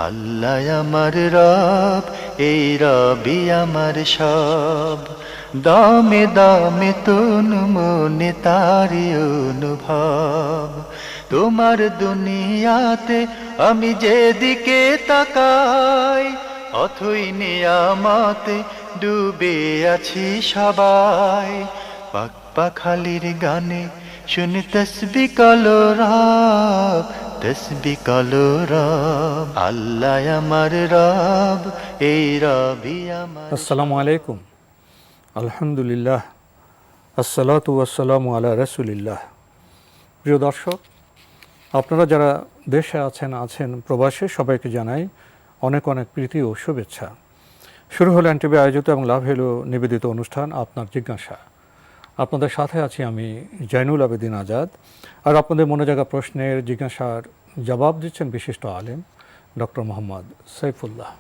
আল্লাহ আমার রব, এই রবি আমার সব। দামে দামে তন মনে তারি অনুভব। তোমার দুনিয়াতে আমি যেদিকে তাকাই, অথই নিয়ামতে ডুবে আছি সবাই। পাক পাখালির গানে শুনি তসবি কলরব, তসবি কলরব। আল্লাহ আমার রব, এই রবি আমার। আসসালামু আলাইকুম। আলহামদুলিল্লাহ, আসসালাতু ওয়াসসালামু আলা রাসূলিল্লাহ। প্রিয় দর্শক, আপনারা যারা দেশে আছেন প্রবাসে, সবাইকে জানাই অনেক অনেক প্রীতি ও শুভেচ্ছা। শুরু হলো এনটিভি আয়োজিত এবং লাভ হলো নিবেদিত অনুষ্ঠান আপনার জিজ্ঞাসা। আপনাদের সাথে আছি আমি জয়নুল আবেদিন আজাদ। আর আপনাদের মনে জাগা প্রশ্নের জিজ্ঞাসার জবাব দিচ্ছেন বিশিষ্ট আলেম ডক্টর মোহাম্মদ সাইফুল্লাহ।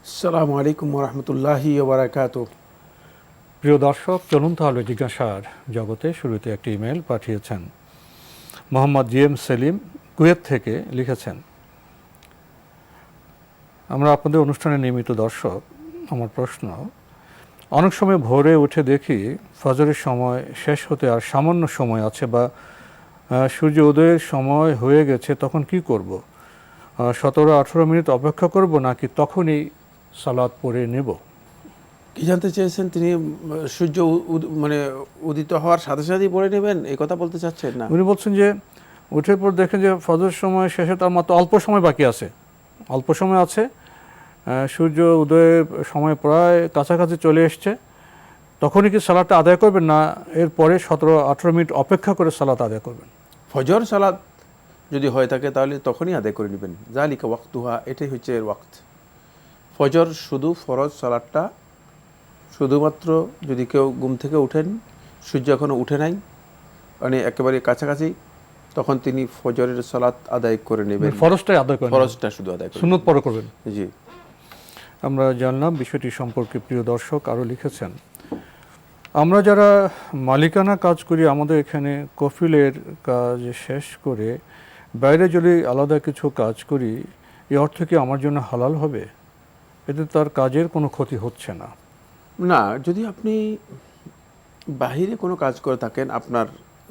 আসসালামু আলাইকুম ওরহমতুল্লাহি ওবারাকাতুহ। প্রিয় দর্শক, চলুন তাহলে জিজ্ঞাসার জগতে শুরুতে একটি ইমেল পাঠিয়েছেন মোহাম্মদ জিএম সেলিম, কুয়েত থেকে লিখেছেন, আমরা আপনাদের অনুষ্ঠানে নিয়মিত দর্শক। আমার প্রশ্ন, অনেক সময় ভোরে উঠে দেখি ফজরের সময় শেষ হতে আর সামান্য সময় আছে বা সূর্য উদয়ের সময় হয়ে গেছে, তখন কি করব? 17-18 মিনিট অপেক্ষা করব নাকি তখনই সালাত পড়ে নেব? কি জানতে চেয়েছেন তিনি? সূর্য মানে উদিত হওয়ার সাথে সাথেই পড়ে নেবেন এই কথা বলতে চাচ্ছেন? না, উনি বলছেন যে উঠে পর দেখেন যে ফজর সময় শেষে তার মাত্র অল্প সময় বাকি আছে, অল্প সময় আছে, সূর্য উদয়ের সময় প্রায় কাছাকাছি চলে এসছে, তখনই কি সালাতটা আদায় করবেন না এরপরে 17-18 মিনিট অপেক্ষা করে সালাত আদায় করবেন? ফজর সালাত যদি হয়ে থাকে তাহলে তখনই আদায় করে নেবেন। জালিকা ওয়াক্তুহা, এটাই হচ্ছে এর ওয়াক্ত। ফজর শুধু ফরজ সালাতটা শুধুমাত্র যদি কেউ ঘুম থেকে উঠেন, সূর্য এখনও উঠে নাই, মানে একেবারে কাছাকাছি, তখন তিনি ফজরের সালাত আদায় করে নেবেন। ফরজটাই আদায় করবেন, ফরজটা শুধু আদায় করবেন, সুন্নত পরে করবেন। জি। আমরা জানলাম বিষয়টি সম্পর্কে। প্রিয় দর্শক আরও লিখেছেন, আমরা যারা মালিকানা কাজ করি, আমাদের এখানে কফিলের কাজ শেষ করে বাইরে যদি আলাদা কিছু কাজ করি, এই অর্থ কি আমার জন্য হালাল হবে? এতে তার কাজের কোনো ক্ষতি হচ্ছে না? না, যদি আপনি বাহিরে কোনো কাজ করে থাকেন, আপনার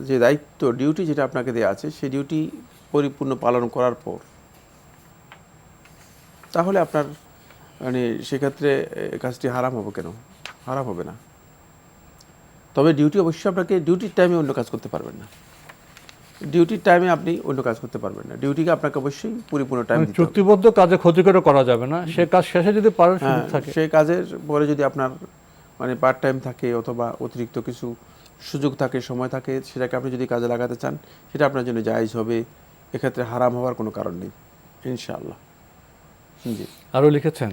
যে দায়িত্ব ডিউটি যেটা আপনাকে দেওয়া আছে সেই ডিউটি পরিপূর্ণ পালন করার পর, তাহলে আপনার মানে সেক্ষেত্রে কাজটি হারাম হবে কেন? হারাম হবে না। তবে ডিউটি অবশ্যই আপনাকে ডিউটির টাইমে অন্য কাজ করতে পারবেন না। ডিউটির টাইমে আপনি অন্য কাজ করতে পারবেন না। ডিউটিকে আপনাকে অবশ্যই পরিপূর্ণ টাইম দিতে হবে। চুক্তিবদ্ধ কাজে ক্ষতি করে করা যাবে না, সে কাজ শেষে যদি পারেন সুযোগ থাকে। সেই কাজের পরে যদি আপনার মানে পার্ট টাইম থাকে অথবা অতিরিক্ত কিছু সুযোগ থাকে, সময় থাকে, সেটাকে আপনি যদি কাজে লাগাতে চান, সেটা আপনার জন্য জায়েজ হবে। এক্ষেত্রে হারাম হওয়ার কোনো কারণ নেই ইনশাআল্লাহ। জি। আরও লিখেছেন,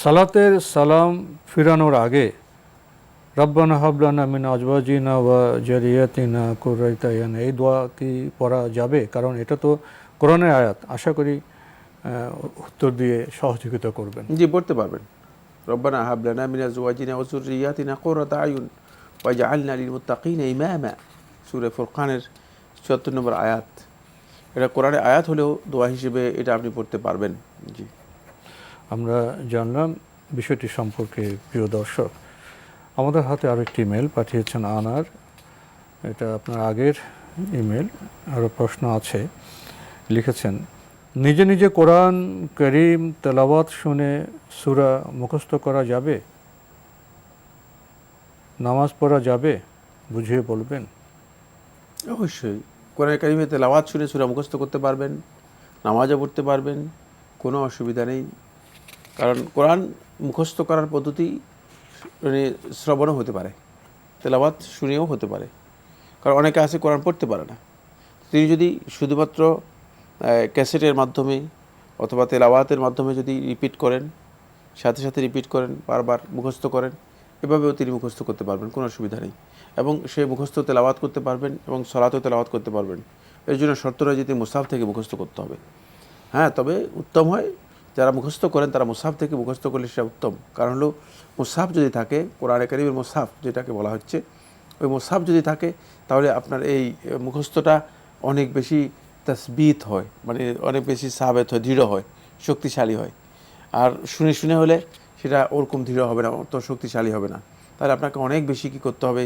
সালাতের সালাম ফিরানোর আগে রব্বানা হাবলানা মিন আজওয়াজিনা ওয়া যারিয়াতিনা কুররাতা আয়ুন, এই দোয়া কি পড়া যাবে? কারণ এটা তো কোরআনের আয়াত। আশা করি উত্তর দিয়ে সহযোগিতা করবেন। জি, পড়তে পারবেন। রব্বানা হাবলানা মিন আজওয়াজিনা ওয়া যুররিয়াতিনা কুররাতা আয়ুন ওয়াজআলনা লিল মুত্তাকিনা ইমামা, সূরা ফুরকানের ৭৪ নম্বর আয়াত। এটা কোরআনের আয়াত হলেও দোয়া হিসেবে এটা আপনি পড়তে পারবেন। জি। আমরা জানলাম বিষয়টি সম্পর্কে। প্রিয় দর্শক, আমাদের হাতে আরও একটি ইমেল পাঠিয়েছেন আনার। এটা আপনার আগের ইমেল, আরও প্রশ্ন আছে। লিখেছেন, নিজে নিজে কোরআন করিম তেলাওয়াত শুনে সূরা মুখস্থ করা যাবে? নামাজ পড়া যাবে? বুঝিয়ে বলবেন। অবশ্যই কোরআন কারিমে তেলাওয়াত শুনে সূরা মুখস্থ করতে পারবেন, নামাজও পড়তে পারবেন, কোনো অসুবিধা নেই। কারণ কোরআন মুখস্থ করার পদ্ধতি মানে শ্রবণও হতে পারে, তেলাওয়াত শুনেও হতে পারে। কারণ অনেকে আছে কোরআন পড়তে পারে না, তিনি যদি শুধুমাত্র ক্যাসেটের মাধ্যমে অথবা তেলাওয়াতের মাধ্যমে যদি রিপিট করেন, সাথে সাথে রিপিট করেন, বারবার মুখস্থ করেন, এভাবেও তিনি মুখস্থ করতে পারবেন, কোনো অসুবিধা নেই। এবং সে মুখস্থ তেলাওয়াত করতে পারবেন এবং সলাতেও তেলাওয়াত করতে পারবেন। এর জন্য শর্ত রয়েছে যদি মুসাফ থেকে মুখস্থ করতে হবে। হ্যাঁ, তবে উত্তম হয় যারা মুখস্থ করেন তারা মুসাফ থেকে মুখস্থ করলে সেটা উত্তম। কারণ হলো মুসাফ যদি থাকে, কোরআনে কারিমের মুসাফ যেটাকে বলা হচ্ছে, ওই মুসাফ যদি থাকে তাহলে আপনার এই মুখস্থটা অনেক বেশি তাসবিত হয়, মানে অনেক বেশি সাবেত হয়, দৃঢ় হয়, শক্তিশালী হয়। আর শুনে শুনে হলে সেটা ওরকম দৃঢ় হবে না, অত শক্তিশালী হবে না। তাহলে আপনাকে অনেক বেশি কী করতে হবে,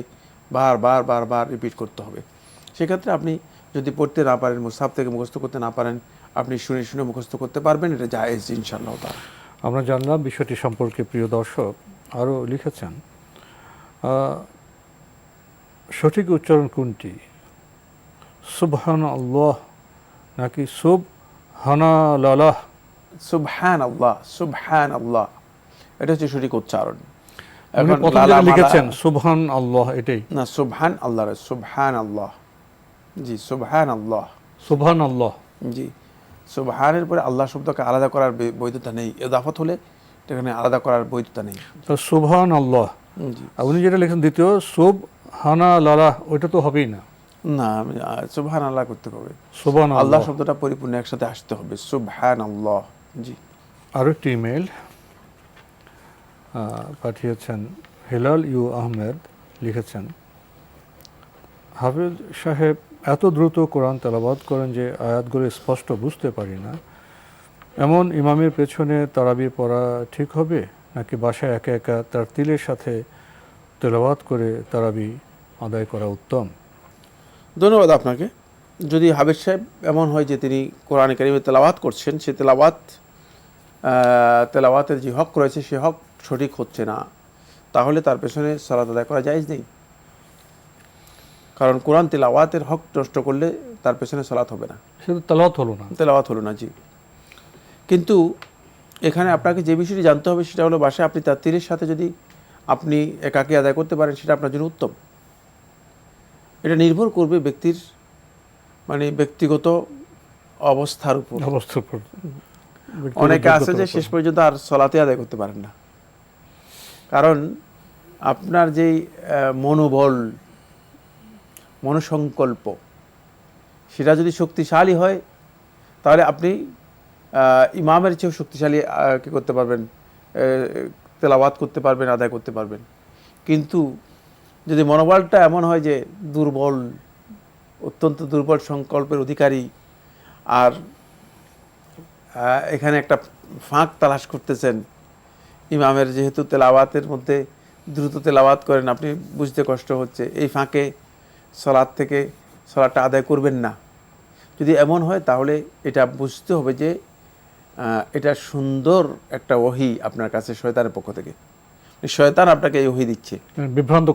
বারবার বারবার রিপিট করতে হবে। সেক্ষেত্রে আপনি যদি পড়তে না পারেন, মুসহাফ থেকে মুখস্থ করতে না পারেন, আপনি শুনে শুনে মুখস্থ করতে পারবেন, এটা জায়েজ ইনশাআল্লাহ তাআলা। আমরা জানলাম বিষয়টি সম্পর্কে। প্রিয় দর্শক আরও লিখেছেন, সঠিক উচ্চারণ কোনটি, সুবহান আল্লাহ নাকি সুবহানাল্লাহ? সুবহানাল্লাহ, সুবহানাল্লাহ, এটা হচ্ছে সঠিক উচ্চারণ। উনি প্রথম যেটা লিখেছেন সুবহান আল্লাহ, এটাই না, সুবহান আল্লাহ, সুবহান আল্লাহ, জি সুবহান আল্লাহ, সুবহান আল্লাহ, জি। সুবহানের পরে আল্লাহ শব্দকে আলাদা করার বৈধতা নেই, ইদাফাত হলে এখানে আলাদা করার বৈধতা নেই। তো সুবহান আল্লাহ। জি, আর উনি যেটা লিখেন দ্বিতীয় সুবহানাল্লাহ, ওইটা তো হবেই না, না সুবহান আল্লাহ করতে হবে, সুবহান আল্লাহ আল্লাহ শব্দটা পরিপূর্ণ একসাথে আসতে হবে, সুবহান আল্লাহ। জি। আরও একটি ইমেল পাঠিয়েছেন হেলাল ইউ আহমেদ, লিখেছেন, হাফেজ সাহেব এত দ্রুত কোরআন তেলাওয়াত করেন যে আয়াতগুলো স্পষ্ট বুঝতে পারি না। এমন ইমামের পেছনে তারাবি পড়া ঠিক হবে নাকি বাসায় একা একা তার তিলের সাথে তেলাওয়াত করে তারাবি আদায় করা উত্তম? ধন্যবাদ আপনাকে। যদি হাফেজ সাহেব এমন হয় যে তিনি কোরআন কারীমে তেলাওয়াত করছেন, সে তেলাওয়াতের যে হক রয়েছে সে হক সঠিক হচ্ছে না, তাহলে তার পেছনে সালাত আদায় করা জায়েজ নেই। কারণ কোরআন তেলাওয়াতের হক নষ্ট করলে তার পেছনে সালাত হবে না, শুধু তেলাওয়াত হলো না, তেলাওয়াত হলো না। জি। কিন্তু এখানে আপনাকে যে বিষয়টি জানতে হবে সেটা হলো, বাসায় আপনি তার তীরের সাথে যদি আপনি একাকী আদায় করতে পারেন সেটা আপনার জন্য উত্তম। এটা নির্ভর করবে ব্যক্তির মানে ব্যক্তিগত অবস্থার উপর। অবস্থার উপর। অনেকে আছে যে শেষ পর্যন্ত আর সলাতে আদায় করতে পারেন না, কারণ আপনার যেই মনোবল, মনোসংকল্প, সেটা যদি শক্তিশালী হয় তাহলে আপনি ইমামের চেয়েও শক্তিশালী কী করতে পারবেন, তেলাওয়াত করতে পারবেন, আদায় করতে পারবেন। কিন্তু যদি মনোবলটা এমন হয় যে দুর্বল, অত্যন্ত দুর্বল সংকল্পের অধিকারী, আর এখানে একটা ফাঁক তালাশ করতেছেন, ইমামের যেহেতু তেলাওয়াতের মধ্যে দ্রুত তেলাওয়াত করেন, আপনি বুঝতে কষ্ট হচ্ছে, এই ফাঁকে সলাটটা আদায় করবেন না। যদি এমন হয় তাহলে এটা বুঝতে হবে যে এটা সুন্দর একটা ওহী আপনার কাছে শয়তানের পক্ষ থেকে, শয়তান আপনাকে এই ওহী দিচ্ছে, বিভ্রান্ত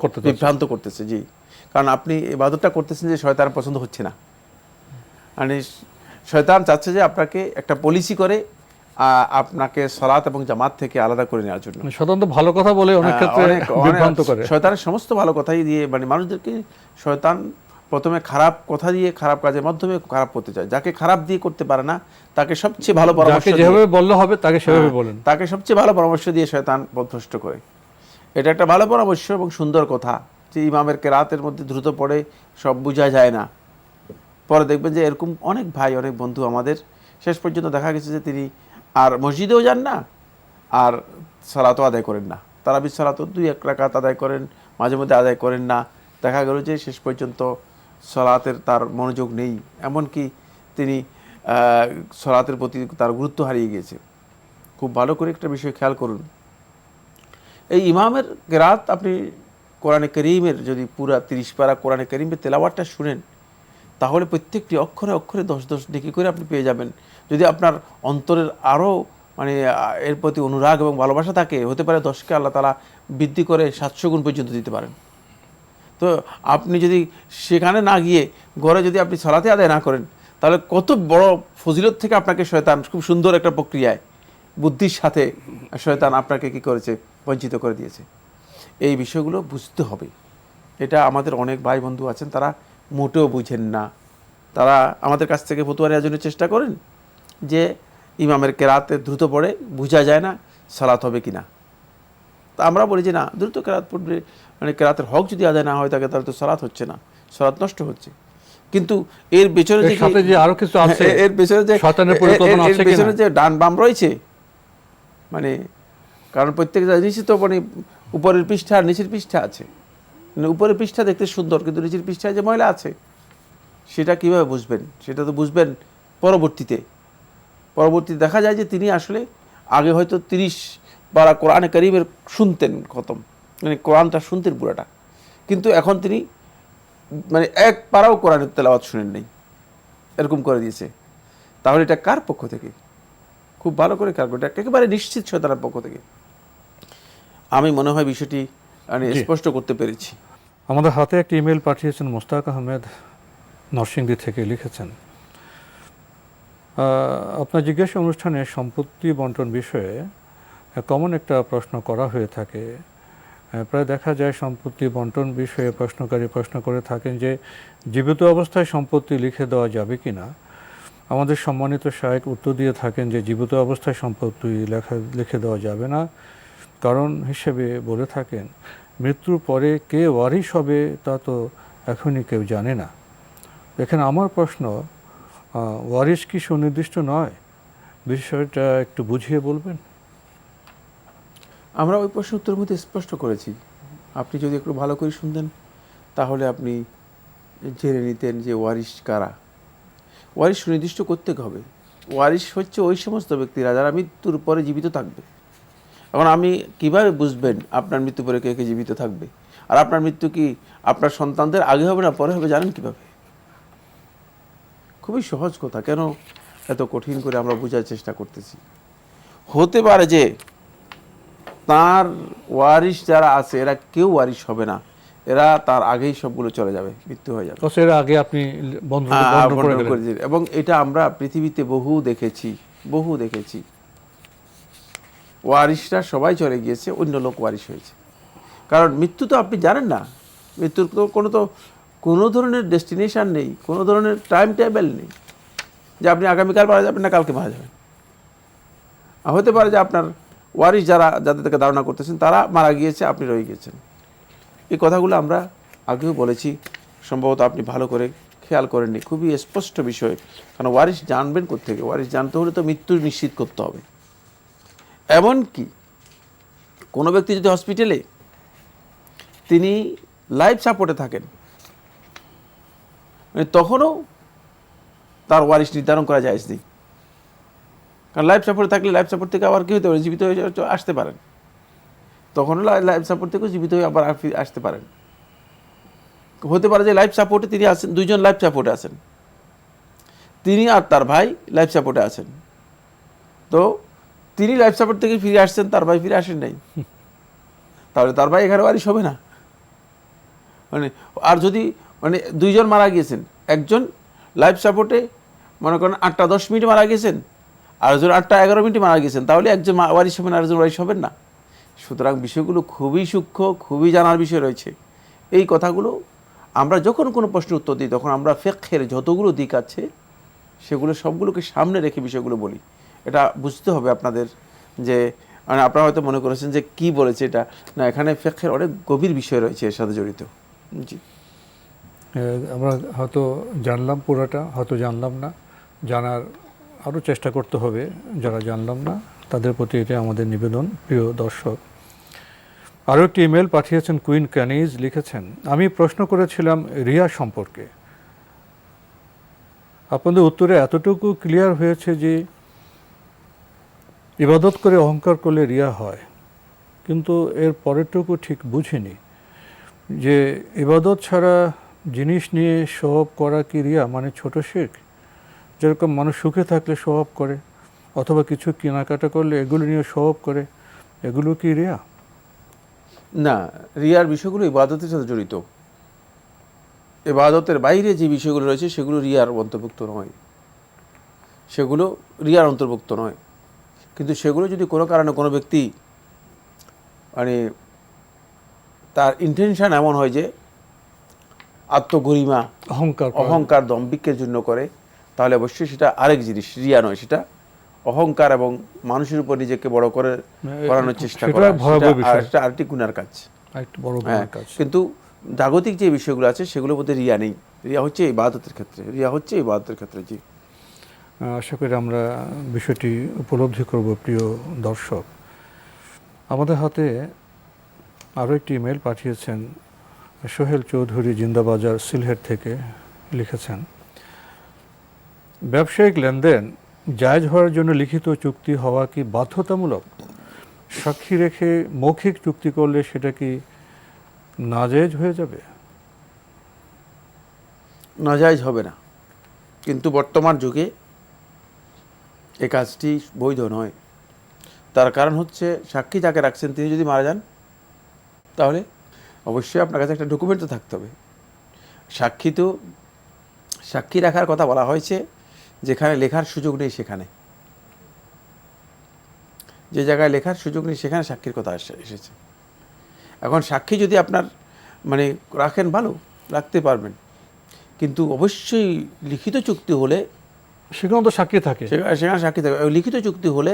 করতেছে। জি, কারণ আপনি ইবাদতটা করতেছেন যে শয়তানের পছন্দ হচ্ছে না, মানে শয়তান চাচ্ছে যে আপনাকে একটা পলিসি করে আপনাকে সালাত এবং জামাত থেকে আলাদা করে নেওয়ার জন্য। শয়তান তো ভালো কথা বলে অনেক ক্ষেত্রে বিভ্রান্ত করে। শয়তানের সমস্ত ভালো কথাই দিয়ে, মানে মানুষদেরকে শয়তান প্রথমে খারাপ কথা দিয়ে, খারাপ কাজের মাধ্যমে খারাপ করতে চায়। যাকে খারাপ দিয়ে করতে পারে না তাকে সবচেয়ে ভালো পরামর্শ, যেভাবে বললে হবে তাকে সেভাবে বলেন, তাকে সবচেয়ে ভালো পরামর্শ দিয়ে শয়তান পথভ্রষ্ট করে। এটা একটা ভালো পরামর্শ এবং সুন্দর কথা যে ইমামের কেরাতের মধ্যে দ্রুত পড়ে সব বোঝা যায় না। পরে দেখবেন যে এরকম অনেক ভাই, অনেক বন্ধু আমাদের শেষ পর্যন্ত দেখা গেছে যে তিনি আর মসজিদেও যান না, আর সালাতও আদায় করেন না। তারাবির সালাতও 2-1 রাকাত আদায় করেন, মাঝে মধ্যে আদায় করেন না। দেখা গেল যে শেষ পর্যন্ত সালাতের তার মনোযোগ নেই, এমনকি তিনি সালাতের প্রতি তার গুরুত্ব হারিয়ে গিয়েছে। খুব ভালো করে একটা বিষয় খেয়াল করুন, এই ইমামের কেরাত আপনি কোরআনে করিমের যদি পুরা 30 পারা কোরআনে করিমের তেলাওয়াতটা শুনেন, তাহলে প্রত্যেকটি অক্ষরে অক্ষরে 10 নেকি করে আপনি পেয়ে যাবেন। যদি আপনার অন্তরের আরও মানে এর প্রতি অনুরাগ এবং ভালোবাসা থাকে, হতে পারে 10কে আল্লাহ তাআলা বৃদ্ধি করে 700 গুণ পর্যন্ত দিতে পারেন। তো আপনি যদি সেখানে না গিয়ে ঘরে যদি আপনি সালাতে আদায় না করেন, তাহলে কত বড় ফজিলত থেকে আপনাকে শয়তান খুব সুন্দর একটা প্রক্রিয়ায় বুদ্ধির সাথে শয়তান আপনাকে কি করেছে, বঞ্চিত করে দিয়েছে। এই বিষয়গুলো বুঝতে হবে। এটা আমাদের অনেক ভাই বন্ধু আছেন, তারা মোটেও বুঝেন না। তারা আমাদের কাছ থেকে ফতোয়া নেওয়ার জন্য চেষ্টা করেন যে ইমামের কেরাতে দ্রুত পড়ে, বোঝা যায় না সালাত হবে কিনা। তা আমরা বলি যে না, দ্রুত কেরাত পড়বে মানে কেরাতের হক যদি আদায় না হয় থাকে তাহলে তো সালাত হচ্ছে না, সালাত নষ্ট হচ্ছে। কিন্তু এর পেছনে যে আরো কিছু আছে, এর পেছনে যে ডান বাম রয়েছে, মানে কারণ প্রত্যেক জিনিস তো মানে উপরের পৃষ্ঠা আর নিচের পৃষ্ঠা আছে। মানে উপরের পৃষ্ঠা দেখতে সুন্দর, কিন্তু নিচের পৃষ্ঠায় যে ময়লা আছে সেটা কিভাবে বুঝবেন? সেটা তো বুঝবেন পরবর্তীতে দেখা যায় যে তিনি আসলে আগে হয়তো 30 পারা কোরআনে কারীমের শুনতেন খতম, মানে কোরআনটা শুনতেন পুরাটা, কিন্তু এখন তিনি মানে এক পারাও কোরআনের তেলাওয়াত শুনেন নাই, এরকম করে দিয়েছে। তাহলে এটা কার পক্ষ থেকে? খুব ভালো করে খেয়াল করে, এটা একেবারে নিশ্চিত শয়তানের পক্ষ থেকে। আমি মনে হয় বিষয়টি আমি স্পষ্ট করতে পেরেছি। আমাদের হাতে একটি ইমেল পাঠিয়েছেন মোস্তাক আহমেদ, নরসিংদী থেকে লিখেছেন, আপনার জিজ্ঞাসা অনুষ্ঠানে সম্পত্তি বন্টন বিষয়ে কমন একটা প্রশ্ন করা হয়ে থাকে। প্রায় দেখা যায় সম্পত্তি বন্টন বিষয়ে প্রশ্নকারী প্রশ্ন করে থাকেন যে জীবিত অবস্থায় সম্পত্তি লিখে দেওয়া যাবে কি না। আমাদের সম্মানিত শায়েখ উত্তর দিয়ে থাকেন যে জীবিত অবস্থায় সম্পত্তি লিখে দেওয়া যাবে না, কারণ হিসেবে বলে থাকেন মৃত্যুর পরে কে ওয়ারিশ হবে তা তো এখনই কেউ জানে না। এখানে আমার প্রশ্ন, ওয়ারিশ কি সুনির্দিষ্ট নয়? বিষয়টা একটু বুঝিয়ে বলবেন। আমরা ওই প্রশ্ন উত্তরের মধ্যে স্পষ্ট করেছি, আপনি যদি একটু ভালো করে শুনতেন তাহলে আপনি জেনে নিতেন যে ওয়ারিশ কারা। ওয়ারিশ সুনির্দিষ্ট করতে হবে। ওয়ারিশ হচ্ছে ওই সমস্ত ব্যক্তিরা যারা মৃত্যুর পরে জীবিত থাকবে। এখন আমি কিভাবে বুঝবেন আপনার মৃত্যু পরে কে কে জীবিত থাকবে? আর আপনার মৃত্যু কি আপনার সন্তানদের আগে হবে না পরে হবে জানেন কিভাবে? খুবই সহজ কথা, কেন এত কঠিন করে আমরা বোঝার চেষ্টা করতেছি? হতে পারে যে তার ওয়ারিশ যারা আছে এরা কেউ ওয়ারিশ হবে না, এরা তার আগেই সবগুলো চলে যাবে, মৃত্যু হয়ে যাবে। এর আগে আপনি এবং এটা আমরা পৃথিবীতে বহু দেখেছি। ওয়ারিশরা সবাই চলে গিয়েছে, অন্য লোক ওয়ারিশ হয়েছে। কারণ মৃত্যু তো আপনি জানেন না, মৃত্যুর তো কোনো ধরনের ডেস্টিনেশন নেই, কোনো ধরনের টাইম টেবিল নেই যে আপনি আগামীকাল মারা যাবেন না কালকে মারা যাবেন। হতে পারে যে আপনার ওয়ারিশ যাদের থেকে ধারণা করতেছেন তারা মারা গিয়েছে, আপনি রয়ে গিয়েছেন। এই কথাগুলো আমরা আগেও বলেছি, সম্ভবত আপনি ভালো করে খেয়াল করেননি। খুবই স্পষ্ট বিষয়, কারণ ওয়ারিশ জানবেন কোত্থেকে? ওয়ারিশ জানতে হলে তো মৃত্যু নিশ্চিত করতে হবে। এমনকি কোনো ব্যক্তি যদি হসপিটালে তিনি লাইফ সাপোর্টে থাকেন, মানে তখনও তার ওয়ারিশ নির্ধারণ করা যায় নেই। কারণ লাইফ সাপোর্টে থাকলে লাইফ সাপোর্ট থেকে আবার কী হতে পারে? জীবিত হয়ে আসতে পারেন। তখনও লাইফ সাপোর্ট থেকেও জীবিত হয়ে আবার আসতে পারেন। হতে পারে যে লাইফ সাপোর্টে তিনি আছেন, দুইজন লাইফ সাপোর্টে আছেন, তিনি আর তার ভাই লাইফ সাপোর্টে আছেন। তো তিনি লাইফ সাপোর্ট থেকে ফিরে আসছেন, তার ভাই ফিরে আসেন নাই, তাহলে তার ভাই এখানে ওয়ারিশ হবে না। মানে আর যদি দুইজন মারা গিয়েছেন, একজন লাইফ সাপোর্টে মনে করেন 8টা 10 মিনিট মারা গেছেন, আর একজন 8টা 11 মিনিট মারা গেছেন, তাহলে একজন ওয়ারিশ হবেন আর একজন ওয়ারিশ হবেন না। সুতরাং বিষয়গুলো খুবই সূক্ষ্ম, খুবই জানার বিষয় রয়েছে। এই কথাগুলো আমরা যখন কোনো প্রশ্নের উত্তর দিই তখন আমরা ফিকহের যতগুলো দিক আছে সেগুলো সবগুলোকে সামনে রেখে বিষয়গুলো বলি। এটা বুঝতে হবে আপনাদের, যে আপনারা হয়তো মনে করেছেন যে কি বলেছে এটা, না, এখানে ফিকহের অনেক গভীর বিষয় রয়েছে এর সাথে জড়িত। জি, আমরা হয়তো জানলাম পুরোটা, হয়তো জানলাম না, জানার আরও চেষ্টা করতে হবে। যারা জানলাম না তাদের প্রতি এটা আমাদের নিবেদন। প্রিয় দর্শক, আরও একটি ইমেল পাঠিয়েছেন কুইন ক্যানিজ, লিখেছেন, আমি প্রশ্ন করেছিলাম রিয়া সম্পর্কে। আপনাদের উত্তরে এতটুকু ক্লিয়ার হয়েছে যে ইবাদত করে অহংকার করলে রিয়া হয়, কিন্তু এর পরেরটুকু ঠিক বুঝিনি যে ইবাদত ছাড়া জিনিস নিয়ে শো অফ করা কি রিয়া, মানে ছোট শিরক? যেরকম মানুষ সুখে থাকলে শো অফ করে, অথবা কিছু কেনাকাটা করলে এগুলো নিয়ে শো অফ করে, এগুলো কি রিয়া? না, রিয়ার বিষয়গুলো ইবাদতের সাথে জড়িত। ইবাদতের বাইরে যে বিষয়গুলো রয়েছে সেগুলো রিয়ার অন্তর্ভুক্ত নয়, সেগুলো রিয়ার অন্তর্ভুক্ত নয়। কিন্তু সেগুলো যদি কোনো কারণে কোনো ব্যক্তি তার ইন্টেনশন এমন হয় যে আত্মগরিমা, অহংকার দম্ভিকের জন্য করে, তাহলে অবশ্যই সেটা আরেক জিনিস, রিয়া নয়। সেটা অহংকার এবং মানুষের উপর নিজেকে বড় করে করানোর চেষ্টা করা, সেটা আরেকটি গুনার কাজ। কিন্তু জাগতিক যে বিষয়গুলো আছে সেগুলোর মধ্যে রিয়া নেই। রিয়া হচ্ছে ইবাদতের ক্ষেত্রে। জি, আশা করি আমরা বিষয়টি উপলব্ধি করব। প্রিয় দর্শক, আমাদের হাতে আরও একটি ইমেল পাঠিয়েছেন সোহেল চৌধুরী, জিন্দাবাজার, সিলহেট থেকে লিখেছেন, ব্যবসায়িক লেনদেন জায়েজ হওয়ার জন্য লিখিত চুক্তি হওয়া কি বাধ্যতামূলক? সাক্ষী রেখে মৌখিক চুক্তি করলে সেটা কি নাজায়েজ হয়ে যাবে? নাজায়েজ হবে না, কিন্তু বর্তমান যুগে এই কাজটি বৈধ নয়। তার কারণ হচ্ছে সাক্ষী যাকে রাখছেন তিনি যদি মারা যান, তাহলে অবশ্যই আপনার কাছে একটা ডকুমেন্ট তো থাকতে হবে। সাক্ষী রাখার কথা বলা হয়েছে যেখানে লেখার সুযোগ নেই সেখানে, যে জায়গায় লেখার সুযোগ নেই সেখানে সাক্ষীর কথা এসেছে। এখন সাক্ষী যদি আপনার মানে রাখেন, ভালো, রাখতে পারবেন, কিন্তু অবশ্যই লিখিত চুক্তি হলে সেখানে তো সাক্ষী থাকে। সেখানে সাক্ষী থাকে। লিখিত চুক্তি হলে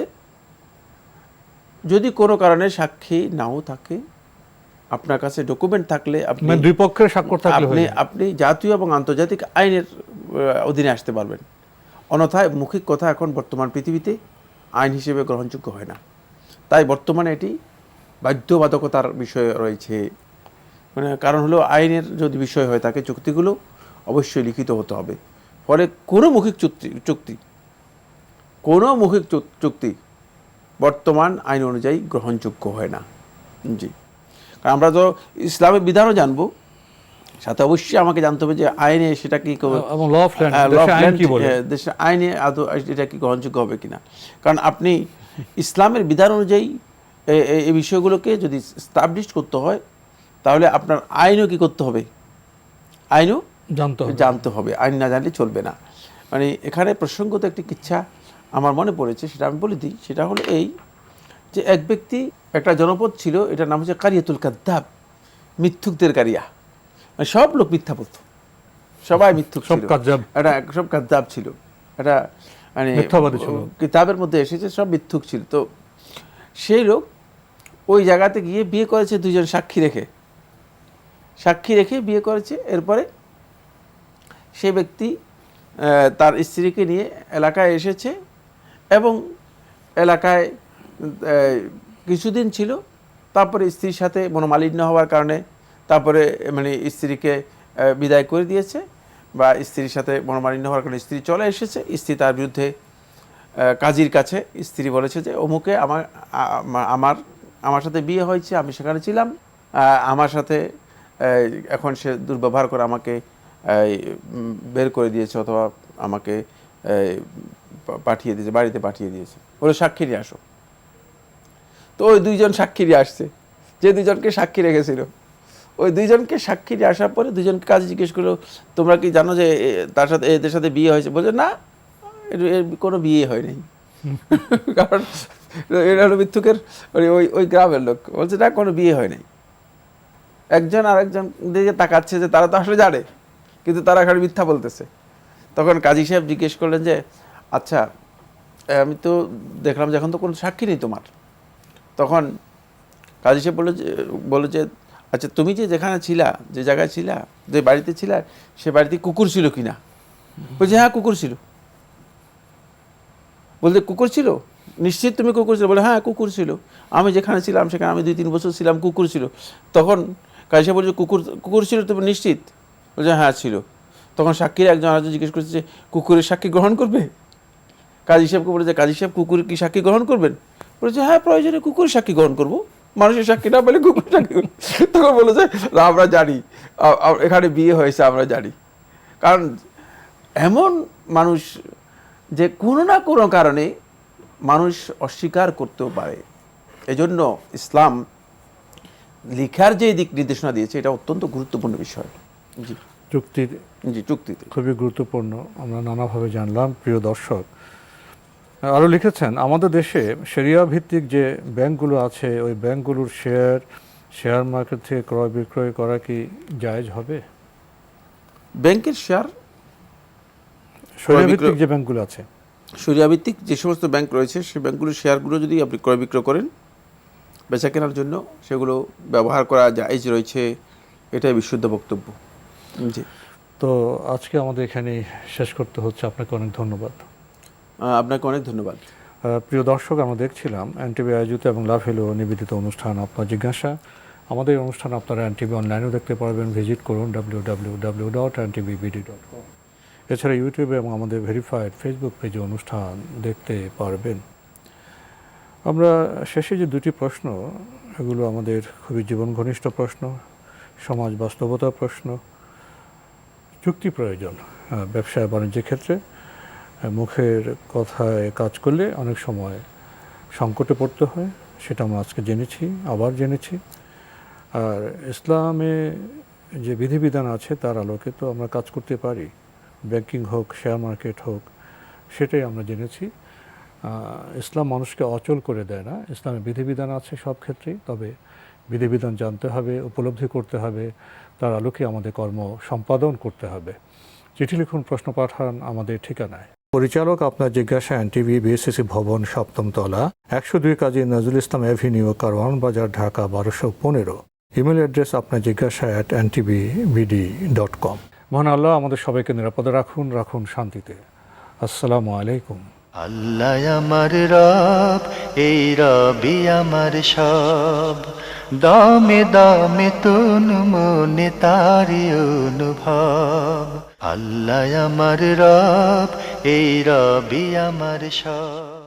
যদি কোনো কারণে সাক্ষী নাও থাকে, আপনার কাছে ডকুমেন্ট থাকলে আপনি দুই পক্ষের স্বাক্ষর থাকলে আপনি জাতীয় এবং আন্তর্জাতিক আইনের অধীনে আসতে পারবেন। অন্যথায় মৌখিক কথা এখন বর্তমান পৃথিবীতে আইন হিসেবে গ্রহণযোগ্য হয় না। তাই বর্তমানে এটি বাধ্যবাধকতার বিষয় রয়েছে। মানে কারণ হলো আইনের যদি বিষয় হয় থাকে চুক্তিগুলো অবশ্যই লিখিত হতে হবে। ফলে কোনো মৌখিক চুক্তি বর্তমান আইন অনুযায়ী গ্রহণযোগ্য হয় না। জি, কারণ আমরা তো ইসলামের বিধানও জানবো, সাথে অবশ্যই আমাকে জানতে হবে যে আইনে সেটা কি দেশের আইনে আদৌ এটা কি গ্রহণযোগ্য হবে কিনা। কারণ আপনি ইসলামের বিধান অনুযায়ী এই বিষয়গুলোকে যদি স্টাবলিশ করতে হয়, তাহলে আপনার আইনও কি করতে হবে, আইনও জানতে হবে। আইন না জানলে চলবে না। মানে এখানে প্রসঙ্গত একটি কিচ্ছা আমার মনে পড়েছে, সেটা আমি বলে দিই। সেটা হলো এই যে এক ব্যক্তি, একটা জনপদ ছিল, এটার নাম হচ্ছে কারিয়াতুল কাদ্দাব, মিথ্যুকদের কারিয়া। মানে সব লোক মিথ্যা বলতো, সবাই মিথ্যুক ছিল, সব কাদ্দাব ছিল। এটা মানে কিতাবের মধ্যে এসেছে সব মিথ্যুক ছিল। তো সেই লোক ওই জায়গাতে গিয়ে বিয়ে করেছে দুজন সাক্ষী রেখে বিয়ে করেছে। এরপরে সে ব্যক্তি তার স্ত্রীকে নিয়ে এলাকায় এসেছে এবং এলাকায় কিছুদিন ছিল। তারপরে স্ত্রীর সাথে মনোমালিন্য হওয়ার কারণে তারপরে মানে স্ত্রীকে বিদায় করে দিয়েছে, বা স্ত্রীর সাথে মনোমালিন্য হওয়ার কারণে স্ত্রী চলে এসেছে। স্ত্রী তার বিরুদ্ধে কাজীর কাছে স্ত্রী বলেছে যে অমুকে আমার সাথে বিয়ে হয়েছে, আমি সেখানে ছিলাম, আমার সাথে এখন সে দুর্ব্যবহার করে আমাকে বের করে দিয়েছে, অথবা আমাকে পাঠিয়ে দিয়েছে, বাড়িতে পাঠিয়ে দিয়েছে, বলে সাক্ষী নিয়ে আসো। তো ওই দুইজন সাক্ষী নিয়ে আসছে, যে দুজনকে সাক্ষী রেখেছিল। ওই দুইজনকে সাক্ষী নিয়ে আসার পরে দুজনকে কাজে জিজ্ঞেস করলো, তোমরা কি জানো যে তার সাথে এদের সাথে বিয়ে হয়েছে? বলছে না, এর কোনো বিয়ে হয় নাই। কারণ এরা হলো মিথ্যুকের ওই গ্রামের লোক। বলছে না, কোনো বিয়ে হয় নাই। একজন আর একজন দিকে তাকাচ্ছে যে তারা তো আসলে জানে, কিন্তু তারা এখানে মিথ্যা বলতেছে। তখন কাজী সাহেব জিজ্ঞেস করলেন যে আচ্ছা, আমি তো দেখলাম যে এখন তো কোনো সাক্ষী নেই তোমার। তখন কাজী সাহেব বললো যে আচ্ছা, তুমি যেখানে ছিলা, যে জায়গায় ছিলা, যে বাড়িতে ছিলা, সে বাড়িতে কুকুর ছিল কিনা? বলছে হ্যাঁ, কুকুর ছিল। বলতে কুকুর ছিল? নিশ্চিত তুমি কুকুর ছিল? বলে হ্যাঁ, কুকুর ছিল। আমি যেখানে ছিলাম সেখানে আমি 2-3 বছর ছিলাম, কুকুর ছিল। তখন কাজী সাহেব বলছে কুকুর ছিল তুমি নিশ্চিত? বলছে হ্যাঁ ছিল। তখন সাক্ষীর একজন আরেকজন জিজ্ঞেস করছে যে কুকুরের সাক্ষী গ্রহণ করবে? কাজী সাহেবকে বলে যে কাজী সাহেব, কুকুর কি সাক্ষী গ্রহণ করবেন? বলেছে হ্যাঁ, প্রয়োজনে কুকুর সাক্ষী গ্রহণ করবো, মানুষের সাক্ষী না পেলে কুকুর সাক্ষী। তখন বলে যে আমরা জানি এখানে বিয়ে হয়েছে, আমরা জানি। কারণ এমন মানুষ যে কোনো না কোনো কারণে মানুষ অস্বীকার করতেও পারে। এজন্য ইসলাম লেখার যে দিক নির্দেশনা দিয়েছে, এটা অত্যন্ত গুরুত্বপূর্ণ বিষয়। চুক্তিতে খুবই গুরুত্বপূর্ণ, আমরা নানাভাবে জানলাম। প্রিয় দর্শক, আরও লিখেছেন, আমাদের দেশে শরিয়া ভিত্তিক যে ব্যাংকগুলো আছে, ওই ব্যাংকগুলোর শেয়ার মার্কেট থেকে ক্রয় বিক্রয় করা কি জায়েজ হবে? ব্যাংকের শেয়ার, শরিয়া ভিত্তিক যে ব্যাংকগুলো আছে, শরিয়া ভিত্তিক যে সমস্ত ব্যাংক রয়েছে, সেই ব্যাংকগুলোর শেয়ারগুলো যদি আপনি ক্রয় বিক্রয় করেন বেচা কেনার জন্য, সেগুলো ব্যবহার করা জায়েজ রয়েছে, এটাই বিশুদ্ধ বক্তব্য। জি, তো আজকে আমাদের এখানে শেষ করতে হচ্ছে। আপনাকে অনেক ধন্যবাদ। আপনাকে অনেক ধন্যবাদ। প্রিয় দর্শক, আমরা দেখছিলাম এনটিভি আয়োজিত এবং লাভেলো নিবেদিত অনুষ্ঠান আপনার জিজ্ঞাসা। আমাদের এই অনুষ্ঠান আপনারা এনটিভি অনলাইনেও দেখতে পারবেন। ভিজিট করুন www.ntvbd.com। এছাড়া ইউটিউবে এবং আমাদের ভেরিফাইড ফেসবুক পেজে অনুষ্ঠান দেখতে পারবেন। আমরা শেষে যে দুটি প্রশ্ন, এগুলো আমাদের খুবই জীবন ঘনিষ্ঠ প্রশ্ন, সমাজ বাস্তবতার প্রশ্ন, যুক্তি প্রয়োজন। ব্যবসা বাণিজ্যের ক্ষেত্রে মুখের কথায় কাজ করলে অনেক সময় সংকটে পড়তে হয়, সেটা আমরা আজকে জেনেছি, আবার জেনেছি। আর ইসলামে যে বিধিবিধান আছে তার আলোকে তো আমরা কাজ করতে পারি, ব্যাংকিং হোক, শেয়ার মার্কেট হোক, সেটাই আমরা জেনেছি। ইসলাম মানুষকে অচল করে দেয় না, ইসলামের বিধিবিধান আছে সব ক্ষেত্রেই, তবে বিধিবিধান জানতে হবে, উপলব্ধি করতে হবে, তার আলোকে আমাদের কর্ম সম্পাদন করতে হবে। চিঠি লিখুন, প্রশ্ন পাঠান আমাদের ঠিকানায়। পরিচালক আপনার জিজ্ঞাসা, এনটিভি, বিএসসিসি ভবন, 7ম তলা, 102 কাজী নজরুল ইসলাম অ্যাভিনিউ, কারওয়ান বাজার, ঢাকা 1215। ইমেল অ্যাড্রেস আপনার জিজ্ঞাসা @ntvbd.com। মহান আল্লাহ আমাদের সবাইকে নিরাপদে রাখুন, রাখুন শান্তিতে। আসসালামু আলাইকুম। আল্লাহ আমার রব, এই রবি আমার সব, দামে দামে তুন মনে তারি অনুভব। আল্লাহ আমার রব, এই রবি আমার সব।